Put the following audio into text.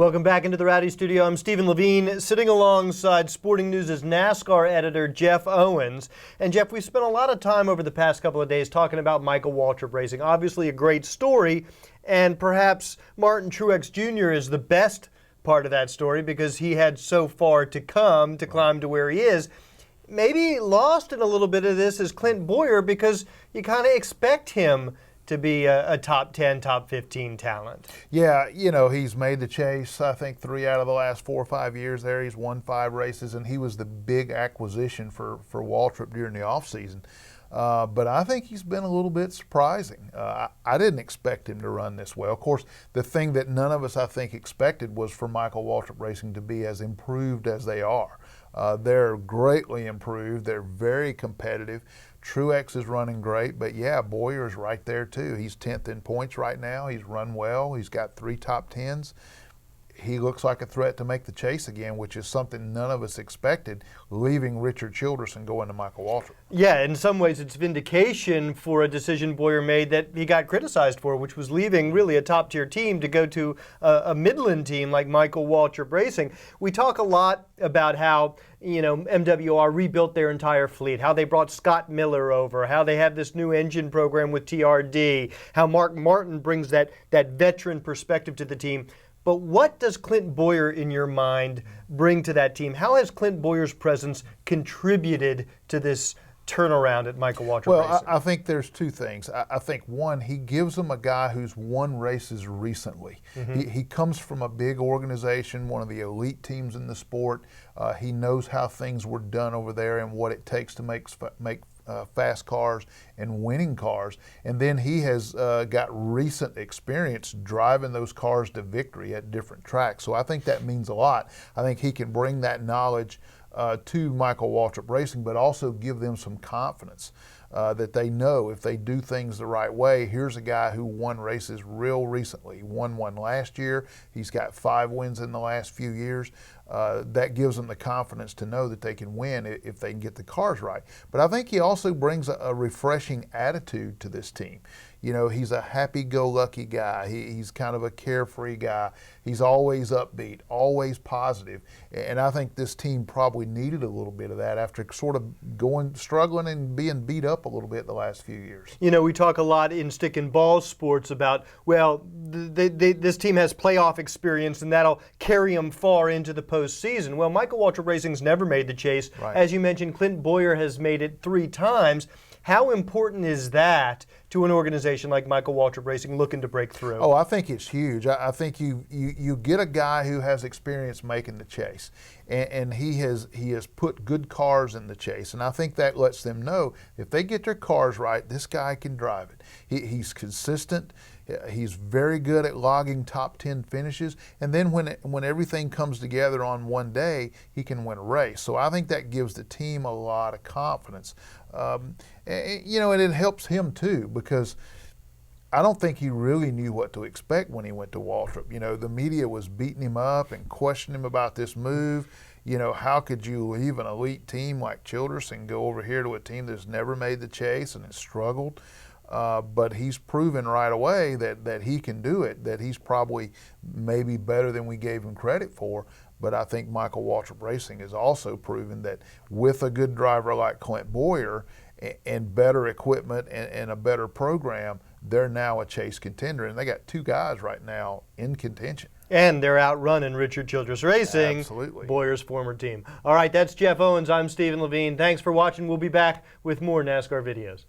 Welcome back into the Rowdy Studio. I'm Stephen Levine, sitting alongside Sporting News' NASCAR editor, Jeff Owens. And Jeff, we've spent a lot of time over the past couple of days talking about Michael Waltrip Racing. Obviously a great story, and perhaps Martin Truex Jr. is the best part of that story because he had so far to come to climb to where he is. Maybe lost in a little bit of this is Clint Bowyer because you kind of expect him to be a top 10, top 15 talent. Yeah, you know, he's made the chase, I think, 3 out of the last 4 or 5 years there. He's won 5 races, and he was the big acquisition for Waltrip during the offseason. But I think he's been a little bit surprising. I didn't expect him to run this well. Of course, the thing that none of us, I think, expected was for Michael Waltrip Racing to be as improved as they are. They're greatly improved. They're very competitive. Truex is running great, but yeah, Bowyer's right there too. He's 10th in points right now. He's run well. He's got 3 top 10s. He looks like a threat to make the chase again, which is something none of us expected, leaving Richard Childress and going to Michael Waltrip. Yeah, in some ways it's vindication for a decision Bowyer made that he got criticized for, which was leaving really a top-tier team to go to a Midland team like Michael Waltrip Racing. We talk a lot about how, you know, MWR rebuilt their entire fleet, how they brought Scott Miller over, how they have this new engine program with TRD, how Mark Martin brings that veteran perspective to the team. But what does Clint Bowyer, in your mind, bring to that team? How has Clint Bowyer's presence contributed to this turnaround at Michael Waltrip Racing? I think there's 2 things. I think, one, he gives them a guy who's won races recently. He comes from a big organization, one of the elite teams in the sport. He knows how things were done over there and what it takes to make fast cars and winning cars, and then he has got recent experience driving those cars to victory at different tracks. So I think that means a lot. I think he can bring that knowledge to Michael Waltrip Racing, but also give them some confidence that they know if they do things the right way. Here's a guy who won races real recently. He won one last year. He's got 5 wins in the last few years. That gives them the confidence to know that they can win if they can get the cars right. But I think he also brings a refreshing attitude to this team. You know, he's a happy-go-lucky guy. He's kind of a carefree guy. He's always upbeat, always positive. And I think this team probably needed a little bit of that after sort of struggling and being beat up a little bit the last few years. You know, we talk a lot in stick and ball sports about, well, this team has playoff experience and that'll carry them far into the postseason. Well, Michael Waltrip Racing's never made the chase. Right. As you mentioned, Clint Bowyer has made it 3 times. How important is that to an organization like Michael Waltrip Racing looking to break through? Oh, I think it's huge. I think you get a guy who has experience making the chase, and he has put good cars in the chase, and I think that lets them know if they get their cars right, this guy can drive it. He's consistent. He's very good at logging top 10 finishes, and then when everything comes together on one day, he can win a race. So I think that gives the team a lot of confidence. You know, and it helps him too, because I don't think he really knew what to expect when he went to Waltrip. You know, the media was beating him up and questioning him about this move. You know, how could you leave an elite team like Childress and go over here to a team that's never made the chase and has struggled? But he's proven right away that he can do it, that he's probably maybe better than we gave him credit for. But I think Michael Waltrip Racing has also proven that with a good driver like Clint Bowyer and better equipment and a better program, they're now a chase contender. And they got 2 guys right now in contention. And they're outrunning Richard Childress Racing, absolutely, Bowyer's former team. All right, that's Jeff Owens. I'm Stephen Levine. Thanks for watching. We'll be back with more NASCAR videos.